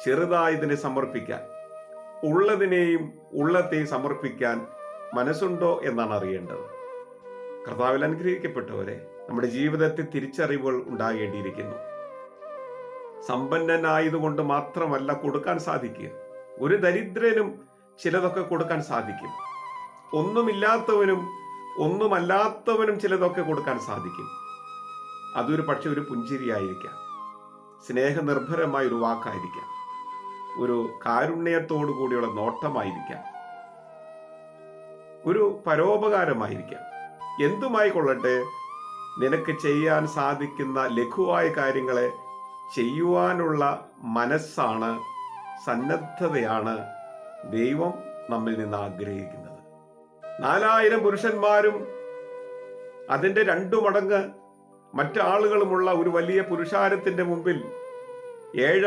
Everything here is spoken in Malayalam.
ചെറുതായതിനെ സമർപ്പിക്കാൻ, ഉള്ളതിനെയും ഉള്ളത്തെയും സമർപ്പിക്കാൻ മനസ്സുണ്ടോ എന്നാണ് അറിയേണ്ടത്. കർത്താവിൽ അനുഗ്രഹിക്കപ്പെട്ടവരെ, നമ്മുടെ ജീവിതത്തിൽ തിരിച്ചറിവുകൾ ഉണ്ടാകേണ്ടിയിരിക്കുന്നു. സമ്പന്നനായതുകൊണ്ട് മാത്രമല്ല കൊടുക്കാൻ സാധിക്കുക. ഒരു ദരിദ്രനും ചിലതൊക്കെ കൊടുക്കാൻ സാധിക്കും. ഒന്നുമില്ലാത്തവനും ഒന്നുമല്ലാത്തവനും ചിലതൊക്കെ കൊടുക്കാൻ സാധിക്കും. അതൊരു പക്ഷെ ഒരു പുഞ്ചിരിയായിരിക്കാം, സ്നേഹനിർഭരമായ ഒരു വാക്കായിരിക്കാം, ഒരു കാരുണ്യത്തോടു കൂടിയുള്ള നോട്ടമായിരിക്കാം, ഒരു പരോപകാരമായിരിക്കാം. എന്തുമായിക്കൊള്ളട്ടെ, നിനക്ക് ചെയ്യാൻ സാധിക്കുന്ന ലഘുവായ കാര്യങ്ങളെ ചെയ്യുവാനുള്ള മനസ്സാണ്, സന്നദ്ധതയാണ് ദൈവം നമ്മിൽ നിന്ന് ആഗ്രഹിക്കുന്നത്. 4000 പുരുഷന്മാരും അതിന്റെ 2 മടങ്ങ് മറ്റാളുകളുമുള്ള ഒരു വലിയ പുരുഷാരത്തിന്റെ മുമ്പിൽ 7